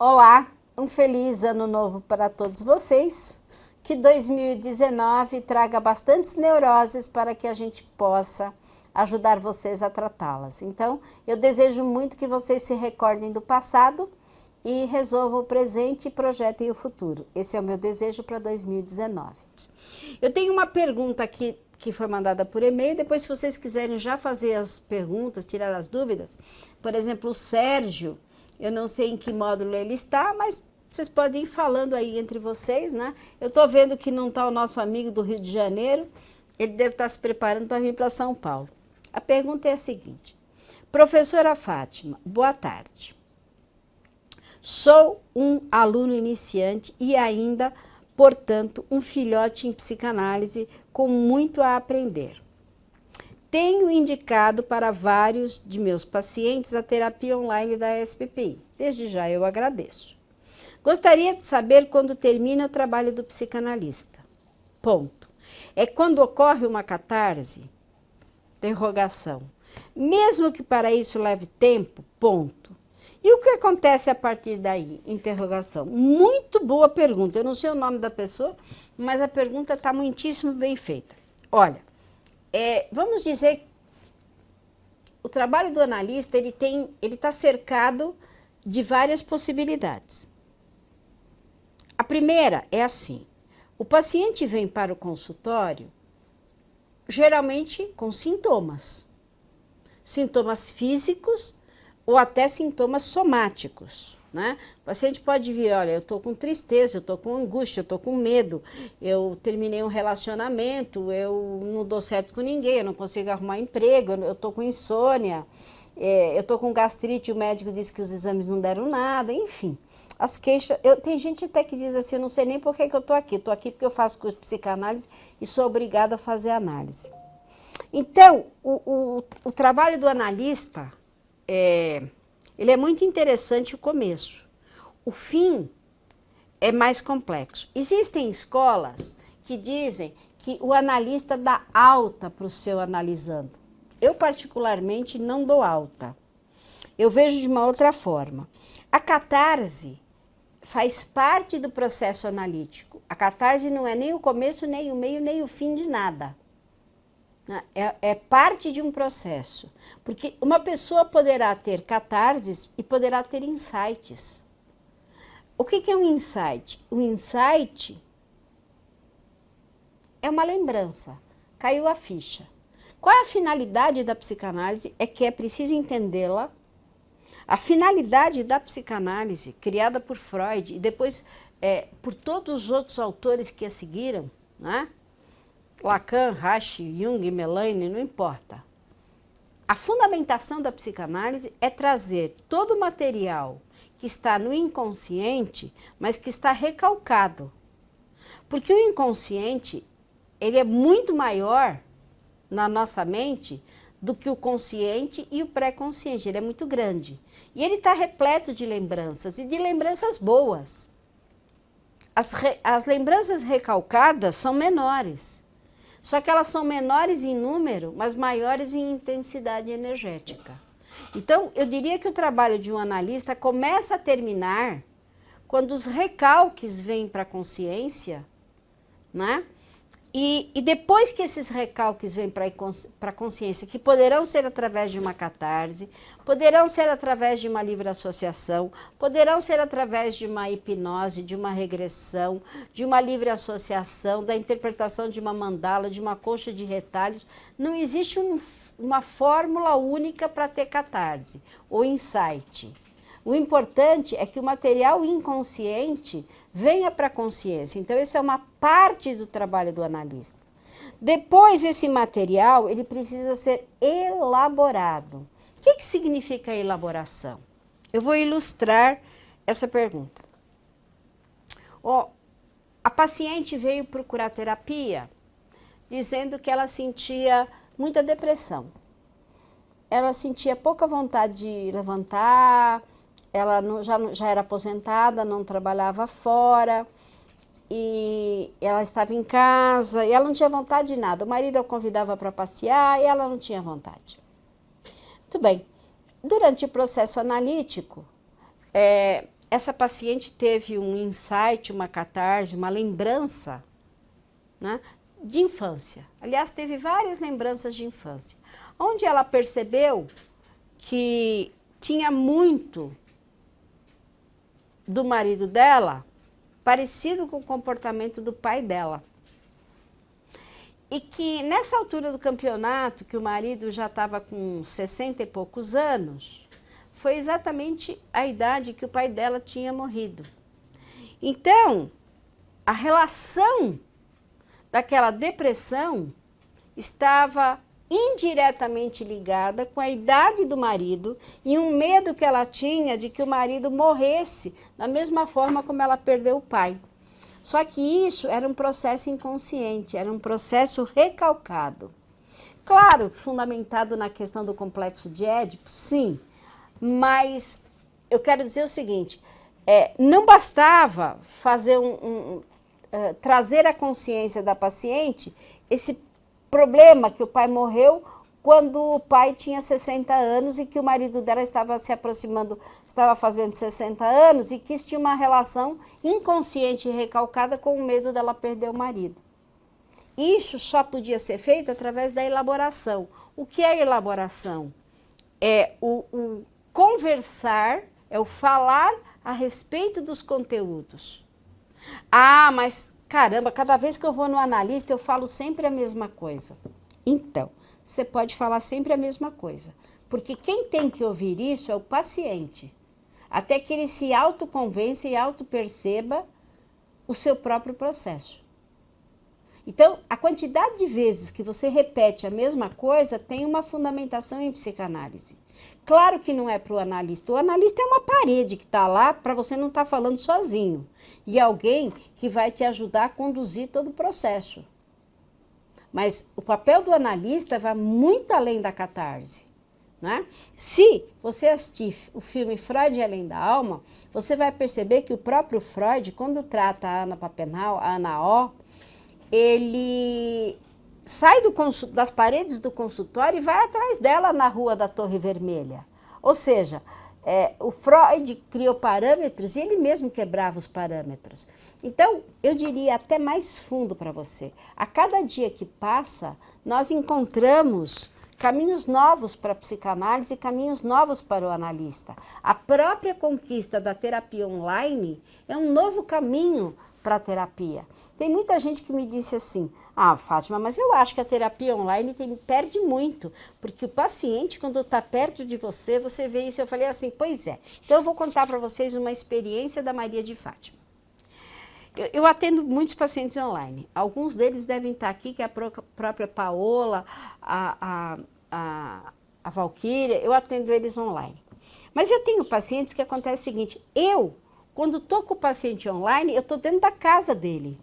Olá, um feliz ano novo para todos vocês. Que 2019 traga bastantes neuroses para que a gente possa ajudar vocês a tratá-las. Então, eu desejo muito que vocês se recordem do passado e resolvam o presente e projetem o futuro. Esse é o meu desejo para 2019. Eu tenho uma pergunta aqui que foi mandada por e-mail. Depois, se vocês quiserem já fazer as perguntas, tirar as dúvidas, por exemplo, o Sérgio, eu não sei em que módulo ele está, mas vocês podem ir falando aí entre vocês, né? Eu estou vendo que não está o nosso amigo do Rio de Janeiro, ele deve estar se preparando para vir para São Paulo. A pergunta é a seguinte: professora Fátima, boa tarde. Sou um aluno iniciante e ainda, portanto, um filhote em psicanálise com muito a aprender. Tenho indicado para vários de meus pacientes a terapia online da SPPI. Desde já eu agradeço. Gostaria de saber quando termina o trabalho do psicanalista. Ponto. É quando ocorre uma catarse? Interrogação. Mesmo que para isso leve tempo? Ponto. E o que acontece a partir daí? Interrogação. Muito boa pergunta. Eu não sei o nome da pessoa, mas a pergunta está muitíssimo bem feita. Olha, vamos dizer que o trabalho do analista ele está cercado de várias possibilidades. A primeira é assim: o paciente vem para o consultório geralmente com sintomas físicos ou até sintomas somáticos, né? O paciente pode vir, olha, eu estou com tristeza, eu estou com angústia, eu estou com medo, eu terminei um relacionamento, eu não dou certo com ninguém, eu não consigo arrumar emprego, eu estou com insônia, eu estou com gastrite, o médico disse que os exames não deram nada, enfim. As queixas, tem gente até que diz assim, eu não sei nem por que eu estou aqui porque eu faço curso de psicanálise e sou obrigada a fazer análise. Então, o trabalho do analista, ele é muito interessante o começo. O fim é mais complexo. Existem escolas que dizem que o analista dá alta para o seu analisando. Eu, particularmente, não dou alta. Eu vejo de uma outra forma. A catarse faz parte do processo analítico. A catarse não é nem o começo, nem o meio, nem o fim de nada. É parte de um processo. Porque uma pessoa poderá ter catarses e poderá ter insights. O que é um insight? O insight é uma lembrança. Caiu a ficha. Qual é a finalidade da psicanálise? É que é preciso entendê-la. A finalidade da psicanálise, criada por Freud e depois por todos os outros autores que a seguiram, né? Lacan, Reich, Jung, Melaine, não importa. A fundamentação da psicanálise é trazer todo o material que está no inconsciente, mas que está recalcado. Porque o inconsciente, ele é muito maior na nossa mente do que o consciente e o pré-consciente, ele é muito grande. E ele está repleto de lembranças, e de lembranças boas. As lembranças recalcadas são menores. Só que elas são menores em número, mas maiores em intensidade energética. Então, eu diria que o trabalho de um analista começa a terminar quando os recalques vêm para a consciência, né? E depois que esses recalques vêm para a consciência, que poderão ser através de uma catarse, poderão ser através de uma livre associação, poderão ser através de uma hipnose, de uma regressão, de uma livre associação, da interpretação de uma mandala, de uma coxa de retalhos. Não existe uma fórmula única para ter catarse ou insight. O importante é que o material inconsciente venha para a consciência. Então, essa é uma parte do trabalho do analista. Depois, esse material, ele precisa ser elaborado. O que significa elaboração? Eu vou ilustrar essa pergunta. A paciente veio procurar terapia dizendo que ela sentia muita depressão. Ela sentia pouca vontade de levantar, ela já era aposentada, não trabalhava fora, e ela estava em casa, e ela não tinha vontade de nada. O marido a convidava para passear e ela não tinha vontade. Muito bem. Durante o processo analítico, essa paciente teve um insight, uma catarse, uma lembrança, né, de infância. Aliás, teve várias lembranças de infância, onde ela percebeu que tinha muito do marido dela parecido com o comportamento do pai dela. E que nessa altura do campeonato, que o marido já estava com 60 e poucos anos, foi exatamente a idade que o pai dela tinha morrido. Então, a relação daquela depressão estava indiretamente ligada com a idade do marido e um medo que ela tinha de que o marido morresse da mesma forma como ela perdeu o pai. Só que isso era um processo inconsciente, era um processo recalcado. Claro, fundamentado na questão do complexo de Édipo, sim, mas eu quero dizer o seguinte, não bastava fazer trazer à consciência da paciente esse problema que o pai morreu quando o pai tinha 60 anos e que o marido dela estava se aproximando, estava fazendo 60 anos e que isso tinha uma relação inconsciente e recalcada com o medo dela perder o marido. Isso só podia ser feito através da elaboração. O que é elaboração? É o conversar, é o falar a respeito dos conteúdos. Ah, mas caramba, cada vez que eu vou no analista eu falo sempre a mesma coisa. Então, você pode falar sempre a mesma coisa, porque quem tem que ouvir isso é o paciente, até que ele se autoconvença e autoperceba o seu próprio processo. Então, a quantidade de vezes que você repete a mesma coisa tem uma fundamentação em psicanálise. Claro que não é para o analista é uma parede que está lá para você não estar falando sozinho, e alguém que vai te ajudar a conduzir todo o processo. Mas o papel do analista vai muito além da catarse, né? Se você assistir o filme Freud e Além da Alma, você vai perceber que o próprio Freud, quando trata a Ana Papenhal, a Ana O, ele sai das paredes do consultório e vai atrás dela na Rua da Torre Vermelha. Ou seja, o Freud criou parâmetros e ele mesmo quebrava os parâmetros. Então, eu diria até mais fundo para você. A cada dia que passa, nós encontramos caminhos novos para a psicanálise e caminhos novos para o analista. A própria conquista da terapia online é um novo caminho para a terapia. Tem muita gente que me disse assim, ah, Fátima, mas eu acho que a terapia online perde muito, porque o paciente, quando está perto de você, você vê isso. Eu falei assim, pois é. Então eu vou contar para vocês uma experiência da Maria de Fátima. Eu atendo muitos pacientes online. Alguns deles devem estar aqui, que é a própria Paola, a Valquíria, eu atendo eles online. Mas eu tenho pacientes que acontece o seguinte, quando estou com o paciente online, eu estou dentro da casa dele.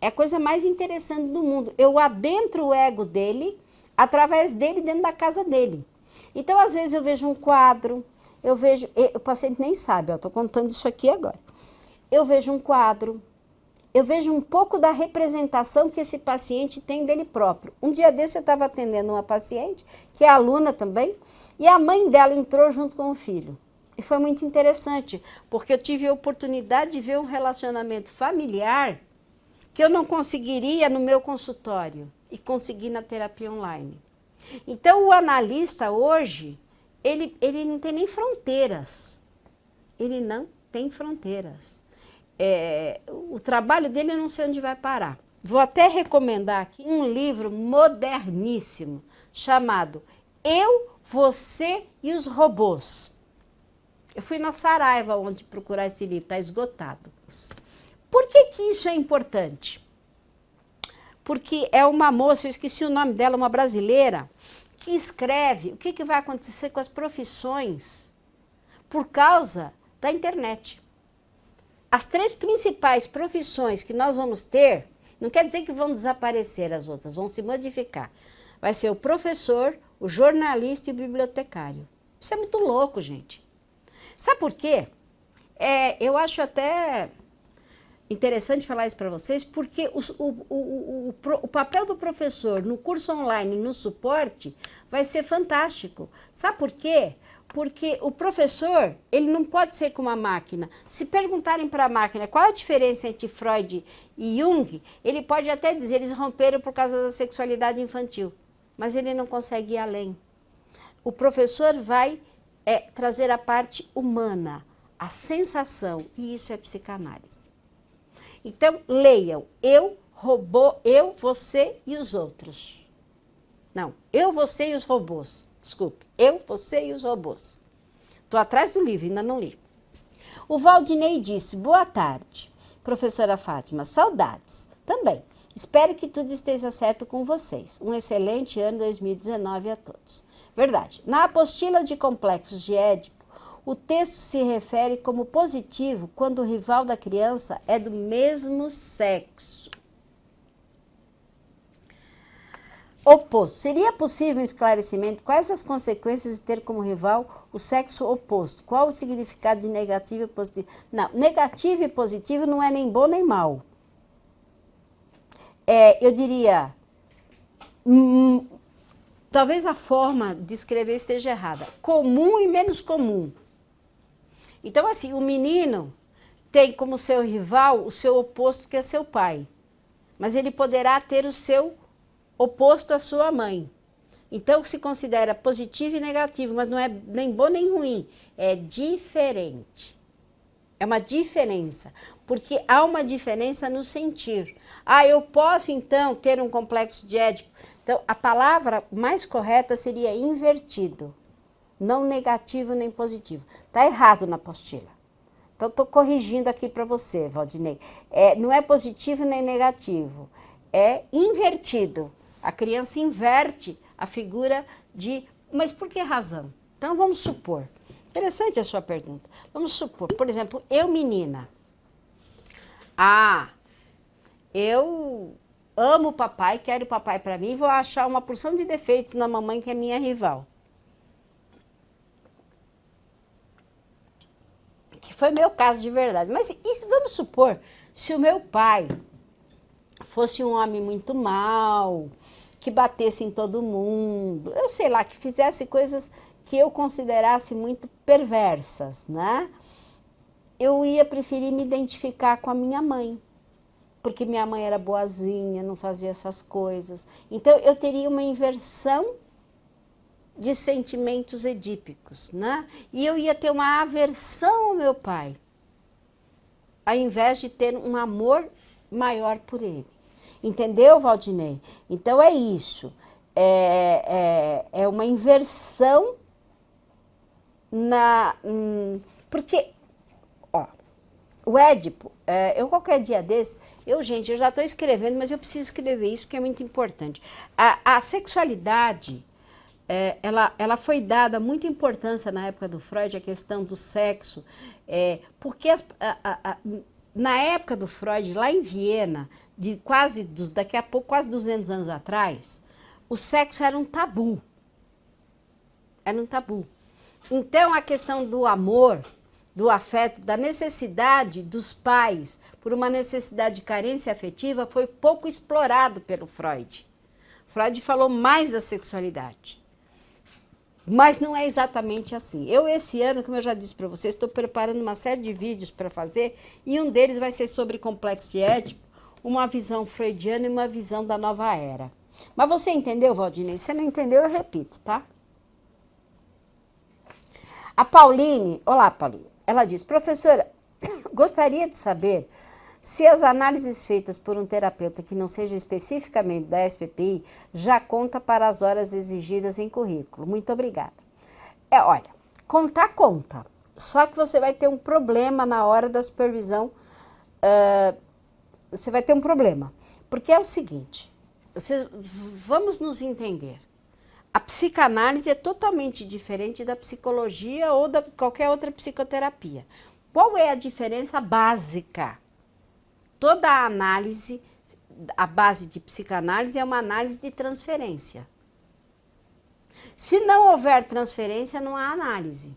É a coisa mais interessante do mundo. Eu adentro o ego dele, através dele, dentro da casa dele. Então, às vezes, eu vejo um quadro, o paciente nem sabe, eu estou contando isso aqui agora. Eu vejo um quadro, eu vejo um pouco da representação que esse paciente tem dele próprio. Um dia desse eu estava atendendo uma paciente, que é aluna também, e a mãe dela entrou junto com o filho. E foi muito interessante, porque eu tive a oportunidade de ver um relacionamento familiar que eu não conseguiria no meu consultório e consegui na terapia online. Então, o analista hoje, ele não tem nem fronteiras. Ele não tem fronteiras. O trabalho dele eu não sei onde vai parar. Vou até recomendar aqui um livro moderníssimo, chamado Eu, Você e os Robôs. Eu fui na Saraiva onde procurar esse livro, está esgotado. Por que isso é importante? Porque é uma moça, eu esqueci o nome dela, uma brasileira, que escreve o que vai acontecer com as profissões por causa da internet. As 3 principais profissões que nós vamos ter, não quer dizer que vão desaparecer as outras, vão se modificar. Vai ser o professor, o jornalista e o bibliotecário. Isso é muito louco, gente. Sabe por quê? Eu acho até interessante falar isso para vocês, porque o papel do professor no curso online, no suporte, vai ser fantástico. Sabe por quê? Porque o professor, ele não pode ser como a máquina. Se perguntarem para a máquina qual é a diferença entre Freud e Jung, ele pode até dizer, eles romperam por causa da sexualidade infantil, mas ele não consegue ir além. O professor vai trazer a parte humana, a sensação, e isso é psicanálise. Então, leiam eu, robô, eu, você e os outros. Não, eu, você e os robôs. Desculpe, eu, você e os robôs. Estou atrás do livro, ainda não li. O Valdinei disse, boa tarde, professora Fátima, saudades. Também, espero que tudo esteja certo com vocês. Um excelente ano 2019 a todos. Verdade, na apostila de complexos de Édipo, o texto se refere como positivo quando o rival da criança é do mesmo sexo. Oposto. Seria possível um esclarecimento? Quais as consequências de ter como rival o sexo oposto? Qual o significado de negativo e positivo? Não, negativo e positivo não é nem bom nem mal. Eu diria, talvez a forma de escrever esteja errada. Comum e menos comum. Então, assim, o menino tem como seu rival o seu oposto, que é seu pai. Mas ele poderá ter o seu oposto à sua mãe. Então, se considera positivo e negativo, mas não é nem bom nem ruim. É diferente. É uma diferença. Porque há uma diferença no sentir. Eu posso, então, ter um complexo de Édipo. Então, a palavra mais correta seria invertido. Não negativo nem positivo. Está errado na apostila. Então, estou corrigindo aqui para você, Valdinei. Não é positivo nem negativo. É invertido. A criança inverte a figura de... Mas por que razão? Então, vamos supor. Interessante a sua pergunta. Vamos supor, por exemplo, eu menina. Eu amo o papai, quero o papai para mim, vou achar uma porção de defeitos na mamãe que é minha rival. Que foi meu caso de verdade. Mas isso, vamos supor, se o meu pai fosse um homem muito mau, que batesse em todo mundo, eu sei lá, que fizesse coisas que eu considerasse muito perversas, né? Eu ia preferir me identificar com a minha mãe, porque minha mãe era boazinha, não fazia essas coisas. Então, eu teria uma inversão de sentimentos edípicos, né? E eu ia ter uma aversão ao meu pai, ao invés de ter um amor maior por ele. Entendeu, Valdinei? Então, é isso. É uma inversão porque, o Édipo, eu qualquer dia desse, gente, eu já estou escrevendo, mas eu preciso escrever isso porque é muito importante. A sexualidade, ela foi dada muita importância na época do Freud, a questão do sexo, porque na época do Freud, lá em Viena, daqui a pouco, quase 200 anos atrás, o sexo era um tabu. Era um tabu. Então, a questão do amor, do afeto, da necessidade dos pais, por uma necessidade de carência afetiva, foi pouco explorado pelo Freud. Freud falou mais da sexualidade. Mas não é exatamente assim. Esse ano, como eu já disse para vocês, estou preparando uma série de vídeos para fazer, e um deles vai ser sobre complexo de Édipo, uma visão freudiana e uma visão da nova era. Mas você entendeu, Valdinei? Se você não entendeu, eu repito, tá? A Pauline, olá, Pauline, ela diz, professora, gostaria de saber se as análises feitas por um terapeuta que não seja especificamente da SPPI já conta para as horas exigidas em currículo. Muito obrigada. Olha, conta. Só que você vai ter um problema na hora da supervisão. Você vai ter um problema. Porque é o seguinte, vamos nos entender. A psicanálise é totalmente diferente da psicologia ou da qualquer outra psicoterapia. Qual é a diferença básica? Toda a análise, a base de psicanálise é uma análise de transferência. Se não houver transferência, não há análise.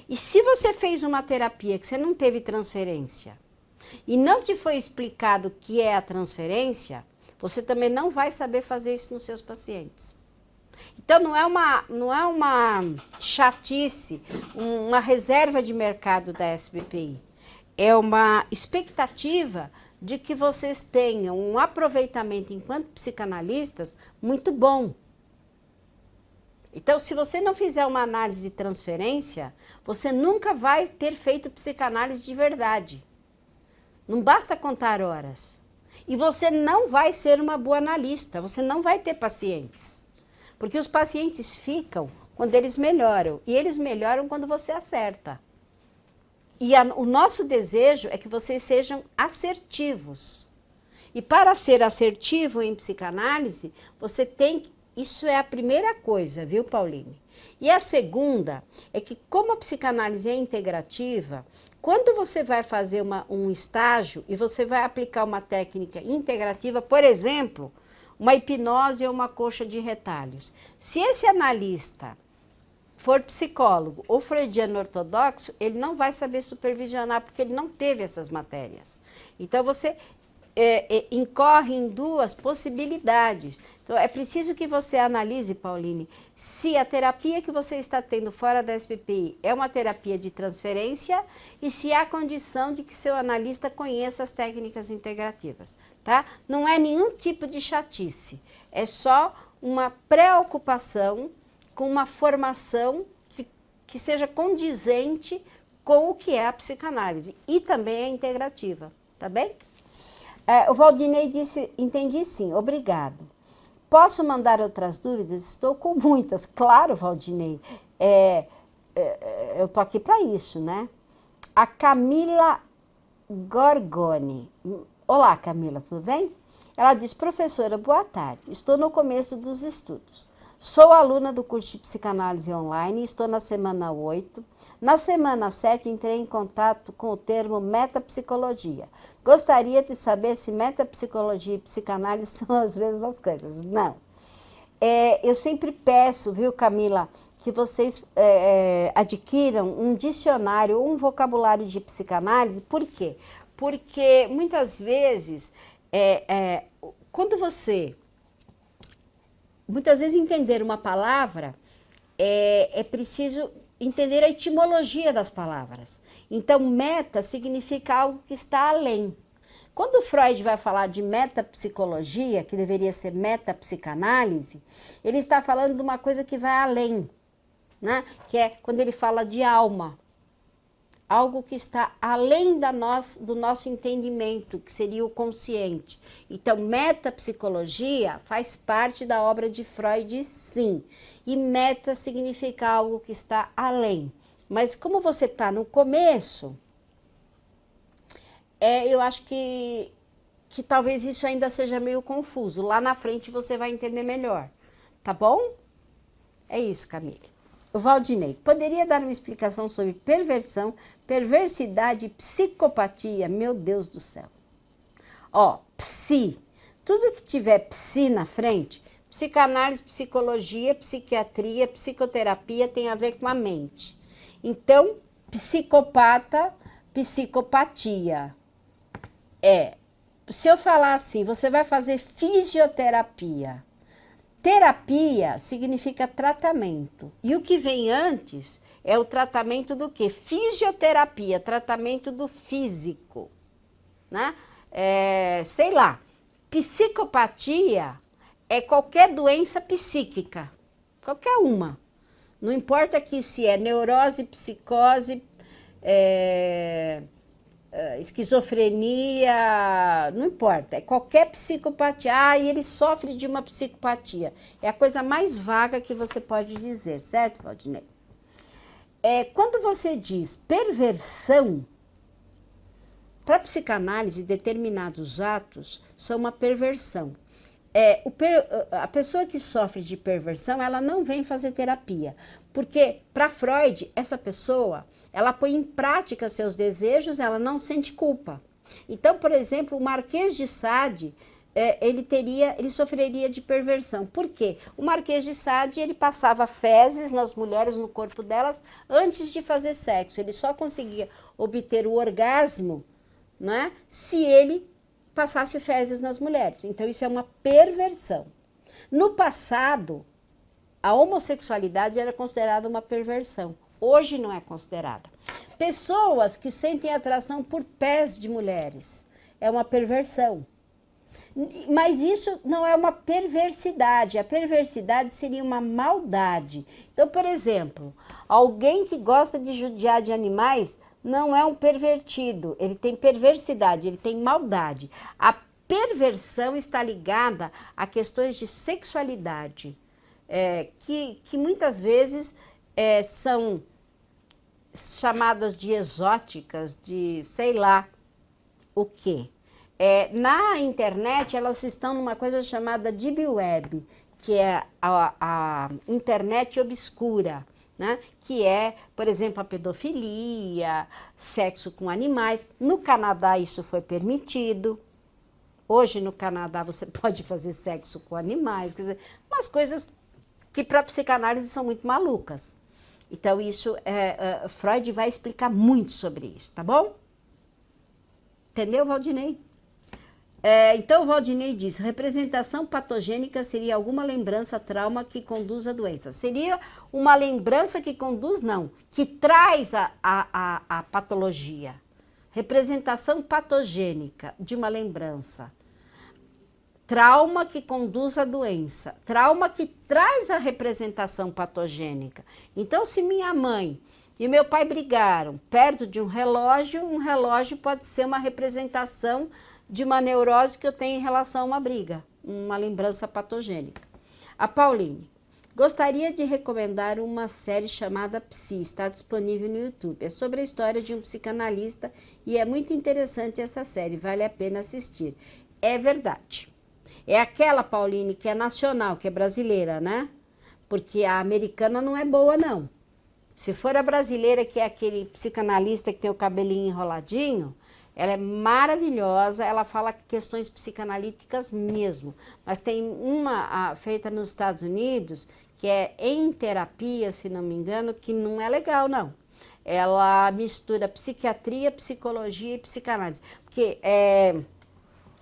E se você fez uma terapia que você não teve transferência, e não te foi explicado o que é a transferência, você também não vai saber fazer isso nos seus pacientes. Então, não é uma chatice, uma reserva de mercado da SBPI. É uma expectativa de que vocês tenham um aproveitamento enquanto psicanalistas muito bom. Então, se você não fizer uma análise de transferência, você nunca vai ter feito psicanálise de verdade. Não basta contar horas. E você não vai ser uma boa analista, você não vai ter pacientes. Porque os pacientes ficam quando eles melhoram, e eles melhoram quando você acerta. E o nosso desejo é que vocês sejam assertivos. E para ser assertivo em psicanálise, você tem que... Isso é a primeira coisa, viu, Pauline? E a segunda é que, como a psicanálise é integrativa, quando você vai fazer um estágio e você vai aplicar uma técnica integrativa, por exemplo, uma hipnose ou uma coxa de retalhos, se esse analista for psicólogo ou freudiano ortodoxo, ele não vai saber supervisionar porque ele não teve essas matérias. Então, você incorre em duas possibilidades. Então, é preciso que você analise, Pauline, se a terapia que você está tendo fora da SBPI é uma terapia de transferência e se há condição de que seu analista conheça as técnicas integrativas, tá? Não é nenhum tipo de chatice, é só uma preocupação com uma formação que seja condizente com o que é a psicanálise e também é integrativa, tá bem? O Valdinei disse, entendi sim, obrigado. Posso mandar outras dúvidas? Estou com muitas. Claro, Valdinei. Eu tô aqui para isso, né? A Camila Gorgoni. Olá, Camila, tudo bem? Ela diz, professora, boa tarde. Estou no começo dos estudos. Sou aluna do curso de psicanálise online e estou na semana 8. Na semana 7, entrei em contato com o termo metapsicologia. Gostaria de saber se metapsicologia e psicanálise são as mesmas coisas. Não. Eu sempre peço, viu, Camila, que vocês adquiram um dicionário ou um vocabulário de psicanálise. Por quê? Porque muitas vezes, quando você... Muitas vezes entender uma palavra, é preciso entender a etimologia das palavras. Então, meta significa algo que está além. Quando Freud vai falar de metapsicologia, que deveria ser metapsicanálise, ele está falando de uma coisa que vai além, né? Que é quando ele fala de alma. Algo que está além do nosso entendimento, que seria o consciente. Então, metapsicologia faz parte da obra de Freud, sim. E meta significa algo que está além. Mas como você está no começo, eu acho que talvez isso ainda seja meio confuso. Lá na frente você vai entender melhor. Tá bom? É isso, Camila. O Valdinei, poderia dar uma explicação sobre perversão, perversidade e psicopatia? Meu Deus do céu. Ó, psi. Tudo que tiver psi na frente, psicanálise, psicologia, psiquiatria, psicoterapia tem a ver com a mente. Então, psicopata, psicopatia. Se eu falar assim, você vai fazer fisioterapia. Terapia significa tratamento. E o que vem antes é o tratamento do quê? Fisioterapia, tratamento do físico. Né? Sei lá, psicopatia é qualquer doença psíquica. Qualquer uma. Não importa aqui se é neurose, psicose, esquizofrenia, não importa, é qualquer psicopatia. E ele sofre de uma psicopatia. É a coisa mais vaga que você pode dizer, certo, Valdinei? Quando você diz perversão, para a psicanálise, determinados atos são uma perversão. A pessoa que sofre de perversão, ela não vem fazer terapia, porque para Freud, essa pessoa, ela põe em prática seus desejos, ela não sente culpa. Então, por exemplo, o Marquês de Sade, ele sofreria de perversão. Por quê? O Marquês de Sade, ele passava fezes nas mulheres, no corpo delas, antes de fazer sexo. Ele só conseguia obter o orgasmo né, se ele passasse fezes nas mulheres. Então, isso é uma perversão. No passado, a homossexualidade era considerada uma perversão. Hoje não é considerada. Pessoas que sentem atração por pés de mulheres é uma perversão. Mas isso não é uma perversidade. A perversidade seria uma maldade. Então, por exemplo, alguém que gosta de judiar de animais não é um pervertido. Ele tem perversidade, ele tem maldade. A perversão está ligada a questões de sexualidade, que muitas vezes são chamadas de exóticas, de sei lá o quê. Na internet, elas estão numa coisa chamada Deep Web, que é a internet obscura, né? Que é, por exemplo, a pedofilia, sexo com animais. No Canadá isso foi permitido. Hoje no Canadá você pode fazer sexo com animais, quer dizer, umas coisas que para a psicanálise são muito malucas. Então isso, Freud vai explicar muito sobre isso, tá bom? Entendeu, Valdinei? Então, o Valdinei diz, representação patogênica seria alguma lembrança, trauma que conduz à doença. Seria uma lembrança que conduz, não, que traz a patologia. Representação patogênica de uma lembrança. Trauma que conduz à doença. Trauma que traz a representação patogênica. Então, se minha mãe e meu pai brigaram perto de um relógio pode ser uma representação de uma neurose que eu tenho em relação a uma briga, uma lembrança patogênica. A Pauline, gostaria de recomendar uma série chamada Psi, está disponível no YouTube. É sobre a história de um psicanalista e é muito interessante essa série, vale a pena assistir. É verdade. É aquela, Pauline, que é nacional, que é brasileira, né? Porque a americana não é boa, não. Se for a brasileira, que é aquele psicanalista que tem o cabelinho enroladinho, ela é maravilhosa, ela fala questões psicanalíticas mesmo. Mas tem uma feita nos Estados Unidos, que é em terapia, se não me engano, que não é legal, não. Ela mistura psiquiatria, psicologia e psicanálise. Porque,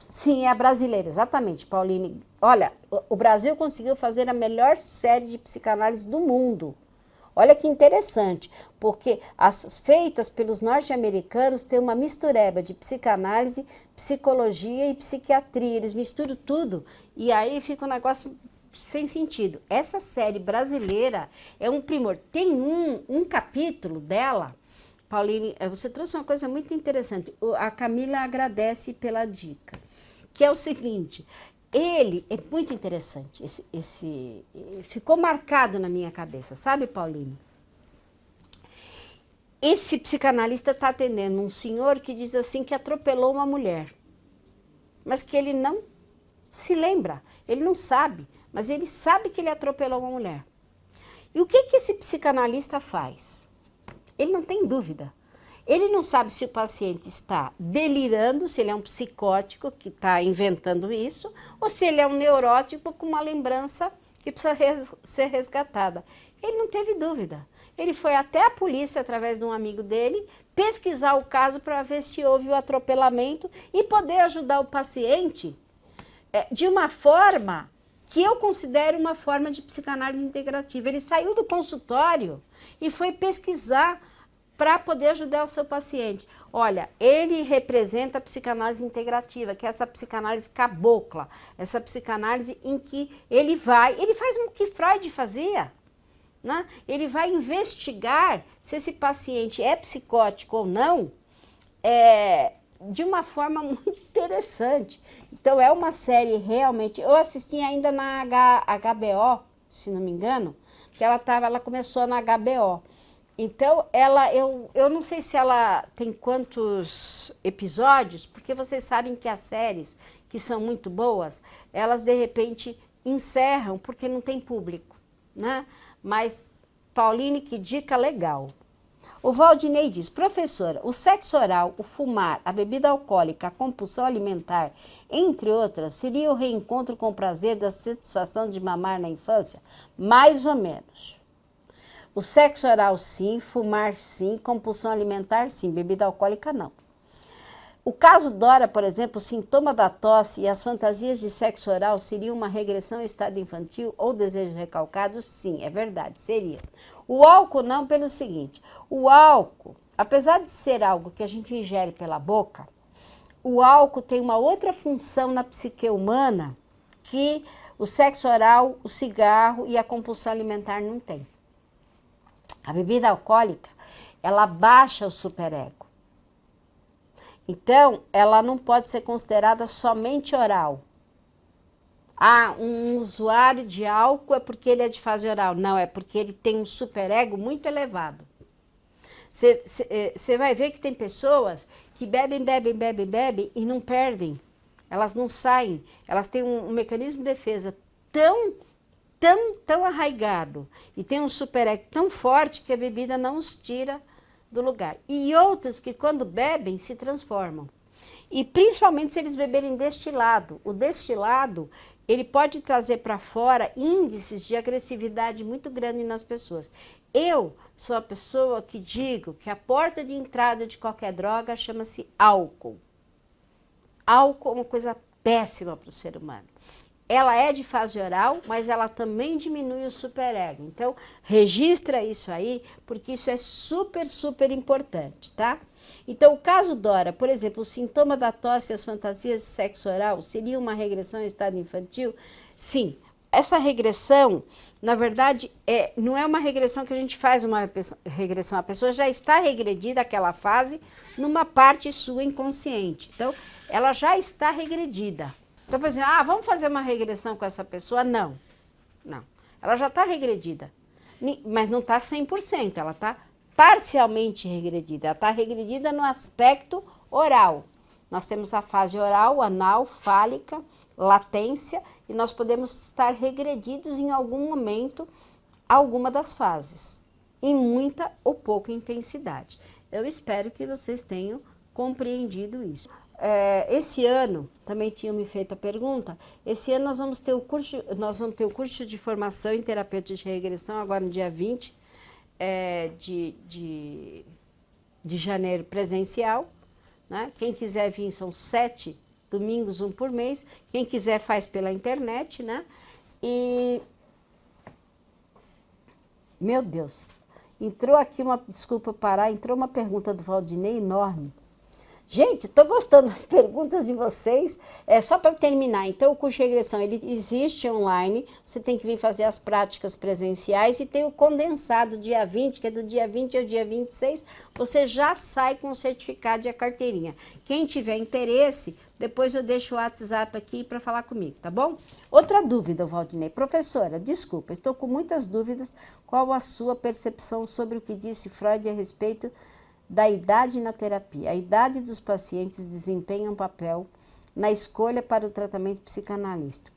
sim, é a brasileira, exatamente, Pauline. Olha, o Brasil conseguiu fazer a melhor série de psicanálise do mundo. Olha que interessante, porque as feitas pelos norte-americanos têm uma mistureba de psicanálise, psicologia e psiquiatria. Eles misturam tudo e aí fica um negócio sem sentido. Essa série brasileira é um primor. Tem um capítulo dela, Pauline, você trouxe uma coisa muito interessante. A Camila agradece pela dica, que é o seguinte... Ele é muito interessante, ficou marcado na minha cabeça, sabe, Pauline? Esse psicanalista está atendendo um senhor que diz assim que atropelou uma mulher, mas que ele não se lembra, ele não sabe, mas ele sabe que ele atropelou uma mulher. E o que esse psicanalista faz? Ele não tem dúvida. Ele não sabe se o paciente está delirando, se ele é um psicótico que está inventando isso, ou se ele é um neurótico com uma lembrança que precisa ser resgatada. Ele não teve dúvida. Ele foi até a polícia, através de um amigo dele, pesquisar o caso para ver se houve o atropelamento e poder ajudar o paciente de uma forma que eu considero uma forma de psicanálise integrativa. Ele saiu do consultório e foi pesquisar para poder ajudar o seu paciente. Olha, ele representa a psicanálise integrativa, que é essa psicanálise cabocla, essa psicanálise em que ele faz o que Freud fazia, né? Ele vai investigar se esse paciente é psicótico ou não, de uma forma muito interessante. Então é uma série realmente, eu assisti ainda na HBO, se não me engano, que ela começou na HBO. Então, eu não sei se ela tem quantos episódios, porque vocês sabem que as séries, que são muito boas, elas de repente encerram porque não tem público, né? Mas, Pauline, que dica legal. O Valdinei diz, professora, o sexo oral, o fumar, a bebida alcoólica, a compulsão alimentar, entre outras, seria o reencontro com o prazer da satisfação de mamar na infância? Mais ou menos. O sexo oral sim, fumar sim, compulsão alimentar sim, bebida alcoólica não. O caso Dora, por exemplo, o sintoma da tosse e as fantasias de sexo oral seriam uma regressão ao estado infantil ou desejo recalcado? Sim, é verdade, seria. O álcool não, pelo seguinte, o álcool, apesar de ser algo que a gente ingere pela boca, o álcool tem uma outra função na psique humana que o sexo oral, o cigarro e a compulsão alimentar não tem. A bebida alcoólica, ela baixa o superego. Então, ela não pode ser considerada somente oral. Ah, um usuário de álcool é porque ele é de fase oral. Não, é porque ele tem um superego muito elevado. Você vai ver que tem pessoas que bebem e não perdem. Elas não saem. Elas têm um mecanismo de defesa tão arraigado e tem um superego tão forte que a bebida não os tira do lugar. E outros que quando bebem se transformam. E principalmente se eles beberem destilado. O destilado, ele pode trazer para fora índices de agressividade muito grande nas pessoas. Eu sou a pessoa que digo que a porta de entrada de qualquer droga chama-se álcool. Álcool é uma coisa péssima para o ser humano. Ela é de fase oral, mas ela também diminui o superego. Então, registra isso aí, porque isso é super importante, tá? Então, o caso Dora, por exemplo, o sintoma da tosse e as fantasias de sexo oral seria uma regressão ao estado infantil? Sim. Essa regressão, na verdade, não é uma regressão que a gente faz uma regressão. A pessoa já está regredida àquela fase numa parte sua inconsciente. Então, ela já está regredida. Então, por exemplo, vamos fazer uma regressão com essa pessoa? Não. Ela já está regredida, mas não está 100%, ela está parcialmente regredida. Ela está regredida no aspecto oral. Nós temos a fase oral, anal, fálica, latência, e nós podemos estar regredidos em algum momento, alguma das fases, em muita ou pouca intensidade. Eu espero que vocês tenham compreendido isso. Esse ano, também tinham me feito a pergunta, esse ano nós vamos ter o curso de formação em terapeuta de regressão, agora no dia 20 de janeiro, presencial, né? Quem quiser vir, são 7 domingos, um por mês, quem quiser faz pela internet, né? E, meu Deus, entrou aqui desculpa parar, entrou uma pergunta do Valdinei enorme. Gente, estou gostando das perguntas de vocês. Só para terminar, então o curso de regressão, ele existe online, você tem que vir fazer as práticas presenciais e tem o condensado dia 20, que é do dia 20 ao dia 26, você já sai com o certificado e a carteirinha. Quem tiver interesse, depois eu deixo o WhatsApp aqui para falar comigo, tá bom? Outra dúvida, Valdinei. Professora, desculpa, estou com muitas dúvidas. Qual a sua percepção sobre o que disse Freud a respeito da idade na terapia? A idade dos pacientes desempenha um papel na escolha para o tratamento psicanalítico,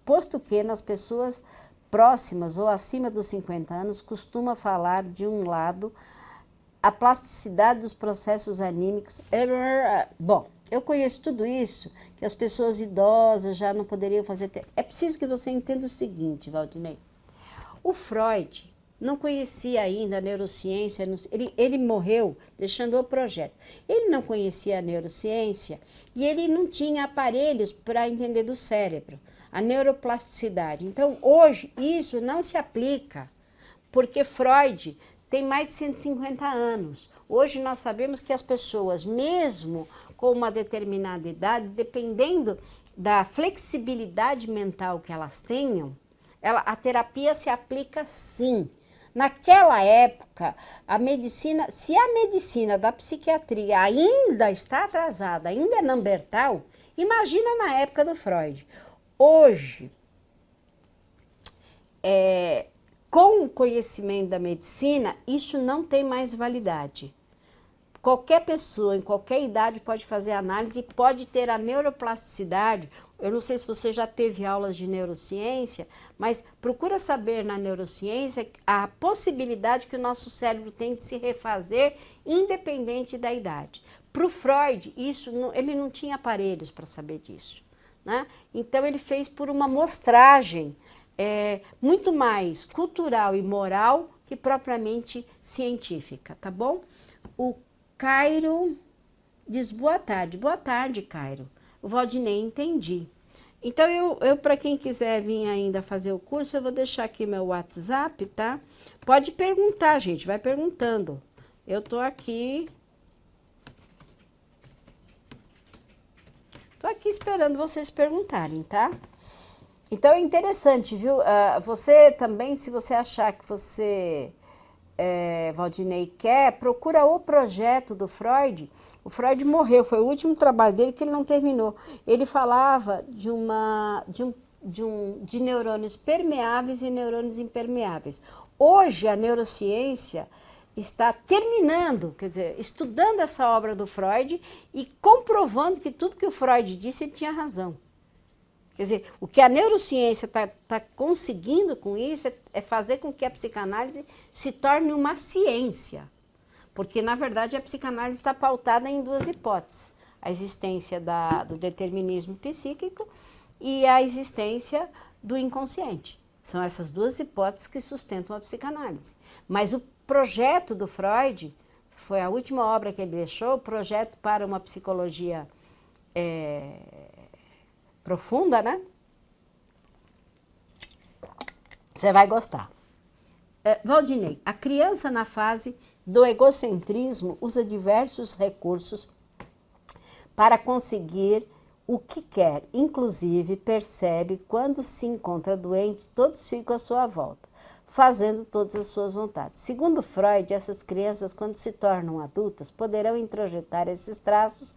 posto que nas pessoas próximas ou acima dos 50 anos costuma falar de um lado a plasticidade dos processos anímicos. Bom, eu conheço tudo isso, que as pessoas idosas já não poderiam fazer. É preciso que você entenda o seguinte, Valdinei. O Freud não conhecia ainda a neurociência, ele morreu deixando o projeto. Ele não conhecia a neurociência e ele não tinha aparelhos para entender do cérebro, a neuroplasticidade. Então, hoje, isso não se aplica, porque Freud tem mais de 150 anos. Hoje nós sabemos que as pessoas, mesmo com uma determinada idade, dependendo da flexibilidade mental que elas tenham, a terapia se aplica sim. Naquela época, se a medicina da psiquiatria ainda está atrasada, ainda é Neandertal, imagina na época do Freud. Hoje, com o conhecimento da medicina, isso não tem mais validade. Qualquer pessoa, em qualquer idade, pode fazer análise e pode ter a neuroplasticidade. Eu não sei se você já teve aulas de neurociência, mas procura saber na neurociência a possibilidade que o nosso cérebro tem de se refazer independente da idade. Para o Freud, ele não tinha aparelhos para saber disso, né? Então, ele fez por uma mostragem muito mais cultural e moral que propriamente científica, tá bom? O Cairo Diz boa tarde. Boa tarde, Cairo. O Valdinei, entendi. Então, eu para quem quiser vir ainda fazer o curso, eu vou deixar aqui meu WhatsApp, tá? Pode perguntar, gente, vai perguntando. Eu tô aqui esperando vocês perguntarem, tá? Então, é interessante, viu? Você também, se você achar que você, Valdinei, quer, procura o projeto do Freud. O Freud morreu, foi o último trabalho dele que ele não terminou. Ele falava de neurônios permeáveis e neurônios impermeáveis. Hoje, a neurociência está terminando, quer dizer, estudando essa obra do Freud e comprovando que tudo que o Freud disse, ele tinha razão. Quer dizer, o que a neurociência está conseguindo com isso é fazer com que a psicanálise se torne uma ciência. Porque, na verdade, a psicanálise está pautada em duas hipóteses. A existência do determinismo psíquico e a existência do inconsciente. São essas duas hipóteses que sustentam a psicanálise. Mas o projeto do Freud, foi a última obra que ele deixou, o projeto para uma psicologia profunda, né? Você vai gostar. Valdinei, a criança na fase do egocentrismo usa diversos recursos para conseguir o que quer. Inclusive, percebe quando se encontra doente, todos ficam à sua volta, fazendo todas as suas vontades. Segundo Freud, essas crianças, quando se tornam adultas, poderão introjetar esses traços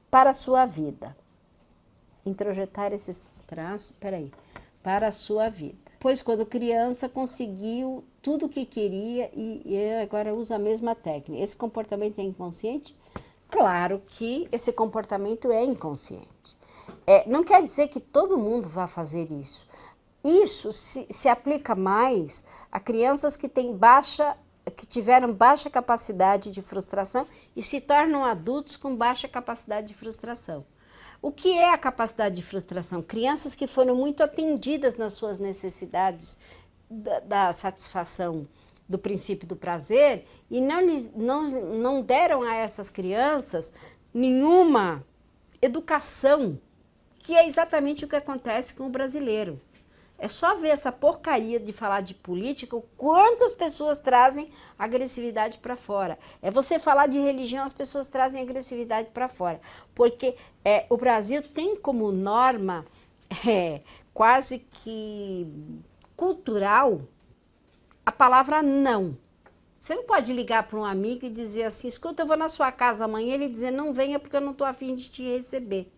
para a sua vida. Introjetar esses traços, para a sua vida. Pois quando criança conseguiu tudo o que queria e agora usa a mesma técnica. Esse comportamento é inconsciente? Claro que esse comportamento é inconsciente. Não quer dizer que todo mundo vá fazer isso. Isso se aplica mais a crianças que tiveram baixa capacidade de frustração e se tornam adultos com baixa capacidade de frustração. O que é a capacidade de frustração? Crianças que foram muito atendidas nas suas necessidades da satisfação do princípio do prazer e não deram a essas crianças nenhuma educação, que é exatamente o que acontece com o brasileiro. É só ver essa porcaria de falar de política, o quanto as pessoas trazem agressividade para fora. É você falar de religião, as pessoas trazem agressividade para fora. Porque o Brasil tem como norma quase que cultural a palavra não. Você não pode ligar para um amigo e dizer assim, escuta, eu vou na sua casa amanhã, ele dizer não venha porque eu não estou a fim de te receber.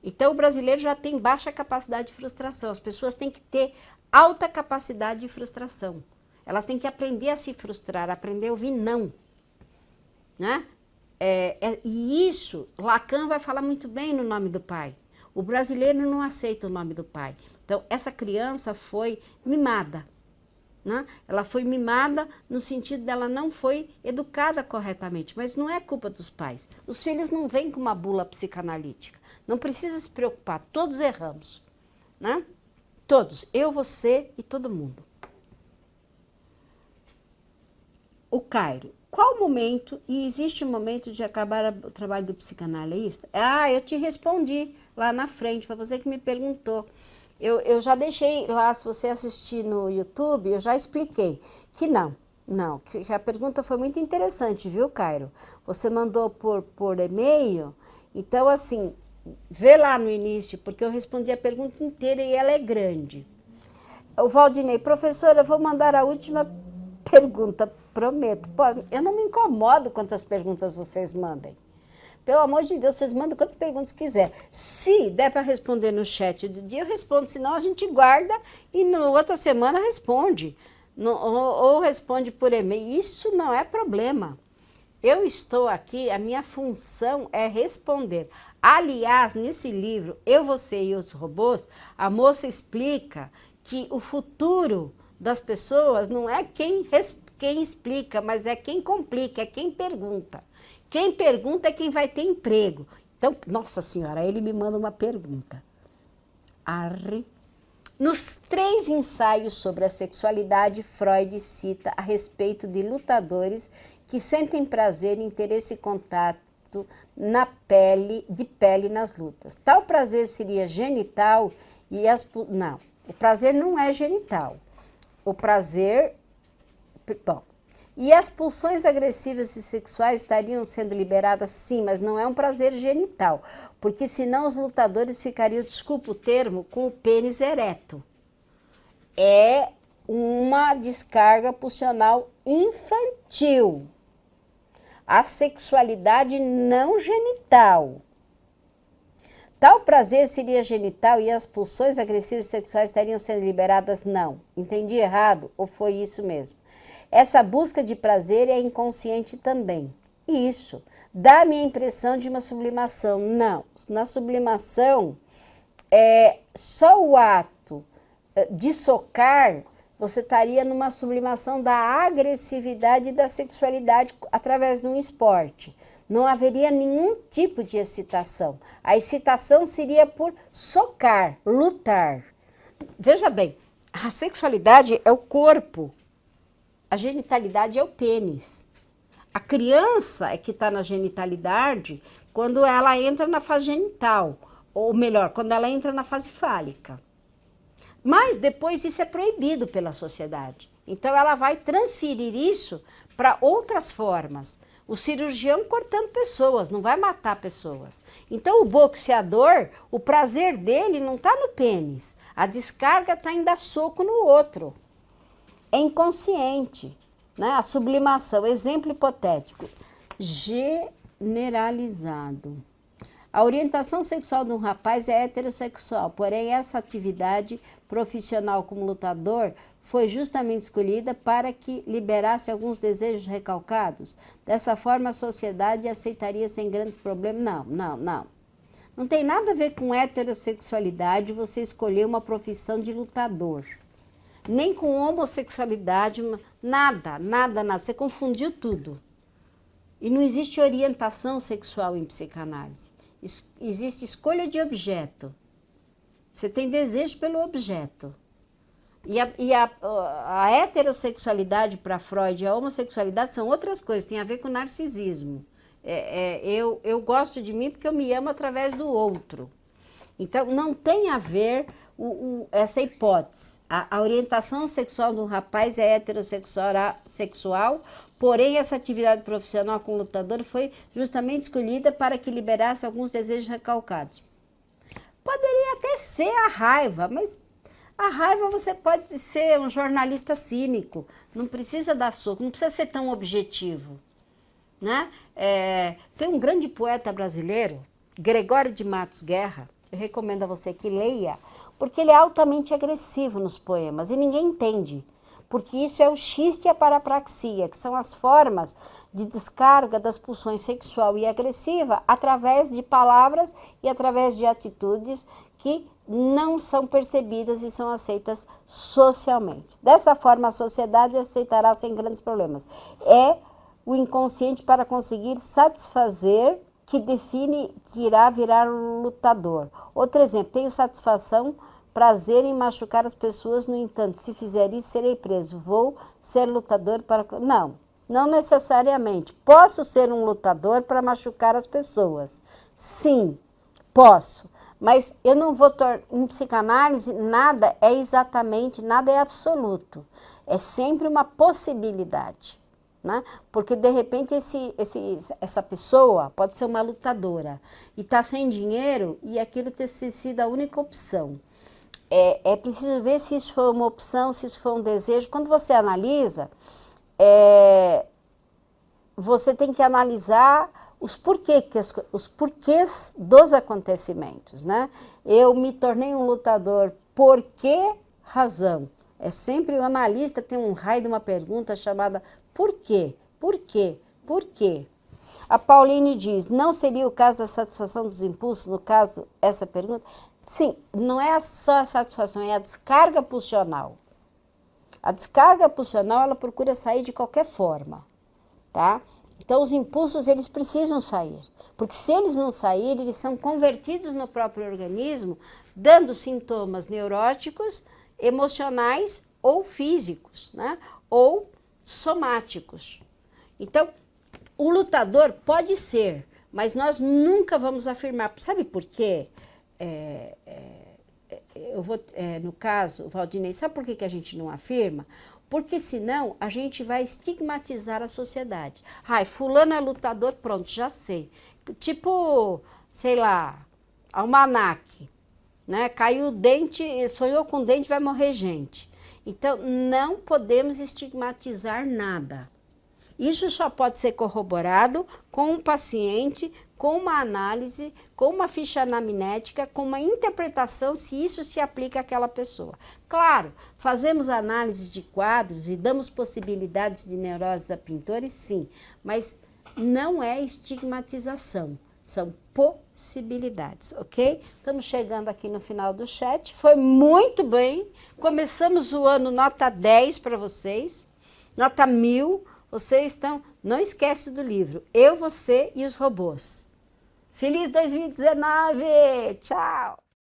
Então, o brasileiro já tem baixa capacidade de frustração. As pessoas têm que ter alta capacidade de frustração. Elas têm que aprender a se frustrar, aprender a ouvir não. Né? E isso, Lacan vai falar muito bem no Nome do Pai. O brasileiro não aceita o nome do pai. Então, essa criança foi mimada. Né? Ela foi mimada no sentido dela não foi educada corretamente, mas não é culpa dos pais. Os filhos não vêm com uma bula psicanalítica. Não precisa se preocupar, todos erramos, né? Todos, eu, você e todo mundo. O Cairo, qual o momento, e existe um momento de acabar o trabalho do psicanalista? Eu te respondi lá na frente, foi você que me perguntou. Eu já deixei lá, se você assistir no YouTube, eu já expliquei que não, que a pergunta foi muito interessante, viu, Cairo? Você mandou por e-mail, então assim, vê lá no início, porque eu respondi a pergunta inteira e ela é grande. O Valdinei, professora, eu vou mandar a última pergunta, prometo. Eu não me incomodo quantas perguntas vocês mandem. Pelo amor de Deus, vocês mandam quantas perguntas quiser. Se der para responder no chat do dia, eu respondo. Senão a gente guarda e na outra semana responde. Ou responde por e-mail. Isso não é problema. Eu estou aqui, a minha função é responder. Aliás, nesse livro, Eu, Você e os Robôs, a moça explica que o futuro das pessoas não é quem explica, mas é quem complica, é quem pergunta. Quem pergunta é quem vai ter emprego. Então, nossa senhora, ele me manda uma pergunta. Nos 3 ensaios sobre a sexualidade, Freud cita a respeito de lutadores que sentem prazer em ter esse contato impacto de pele nas lutas. Tal prazer seria genital e não, o prazer não é genital. O prazer, bom, e as pulsões agressivas e sexuais estariam sendo liberadas, sim, mas não é um prazer genital, porque senão os lutadores ficariam, desculpa o termo, com o pênis ereto. É uma descarga pulsional infantil. A sexualidade não genital. Tal prazer seria genital e as pulsões agressivas e sexuais estariam sendo liberadas? Não. Entendi errado ou foi isso mesmo? Essa busca de prazer é inconsciente também. Isso. Dá-me a impressão de uma sublimação. Não. Na sublimação, só o ato de socar, você estaria numa sublimação da agressividade e da sexualidade através de um esporte. Não haveria nenhum tipo de excitação. A excitação seria por socar, lutar. Veja bem, a sexualidade é o corpo, a genitalidade é o pênis. A criança é que está na genitalidade quando ela entra na fase genital, ou melhor, quando ela entra na fase fálica. Mas depois isso é proibido pela sociedade. Então ela vai transferir isso para outras formas. O cirurgião cortando pessoas, não vai matar pessoas. Então o boxeador, o prazer dele não está no pênis. A descarga está em dar soco no outro. É inconsciente, né? A sublimação, exemplo hipotético, generalizado. A orientação sexual de um rapaz é heterossexual, porém essa atividade profissional como lutador foi justamente escolhida para que liberasse alguns desejos recalcados. Dessa forma, a sociedade aceitaria sem grandes problemas. Não. Não tem nada a ver com heterossexualidade você escolher uma profissão de lutador. Nem com homossexualidade, nada. Você confundiu tudo. E não existe orientação sexual em psicanálise. Existe escolha de objeto. Você tem desejo pelo objeto. E a heterossexualidade para Freud e a homossexualidade são outras coisas, tem a ver com narcisismo. Eu gosto de mim porque eu me amo através do outro. Então, não tem a ver essa hipótese. A orientação sexual do rapaz é heterossexual, porém essa atividade profissional com lutador foi justamente escolhida para que liberasse alguns desejos recalcados. Poderia até ser a raiva, mas a raiva você pode ser um jornalista cínico, não precisa dar soco, não precisa ser tão objetivo. Né? Tem um grande poeta brasileiro, Gregório de Matos Guerra, eu recomendo a você que leia, porque ele é altamente agressivo nos poemas e ninguém entende, porque isso é o xiste e a parapraxia, que são as formas de descarga das pulsões sexual e agressiva através de palavras e através de atitudes que não são percebidas e são aceitas socialmente. Dessa forma, a sociedade aceitará sem grandes problemas. É o inconsciente para conseguir satisfazer que define que irá virar um lutador. Outro exemplo, tenho satisfação, prazer em machucar as pessoas, no entanto, se fizer isso, serei preso. Vou ser lutador para... Não necessariamente. Posso ser um lutador para machucar as pessoas. Sim, posso. Mas eu não vou em psicanálise, nada é exatamente, nada é absoluto. É sempre uma possibilidade. Né? Porque de repente essa pessoa pode ser uma lutadora e está sem dinheiro e aquilo ter sido a única opção. É preciso ver se isso foi uma opção, se isso foi um desejo. Quando você analisa, você tem que analisar os porquês dos acontecimentos. Né? Eu me tornei um lutador, por que razão? É sempre o analista tem um raio de uma pergunta chamada por quê? Por quê? Por quê? A Pauline diz, não seria o caso da satisfação dos impulsos, no caso, essa pergunta? Sim, não é só a satisfação, é a descarga pulsional. A descarga pulsional, ela procura sair de qualquer forma, tá? Então, os impulsos, eles precisam sair, porque se eles não saírem, eles são convertidos no próprio organismo, dando sintomas neuróticos, emocionais ou físicos, né? Ou somáticos. Então, o lutador pode ser, mas nós nunca vamos afirmar. Sabe por quê? No caso, Valdinei, sabe por que a gente não afirma? Porque senão a gente vai estigmatizar a sociedade. Ai, fulano é lutador, pronto, já sei. Tipo, sei lá, almanaque, né? Caiu o dente, sonhou com o dente, vai morrer gente. Então, não podemos estigmatizar nada. Isso só pode ser corroborado com um paciente, com uma análise, com uma ficha anamnética, com uma interpretação se isso se aplica àquela pessoa. Claro, fazemos análise de quadros e damos possibilidades de neuroses a pintores, sim, mas não é estigmatização, são possibilidades, ok? Estamos chegando aqui no final do chat, foi muito bem, começamos o ano nota 10 para vocês, nota 1000, vocês estão, não esquece do livro, Eu, Você e os Robôs. Feliz 2019, tchau!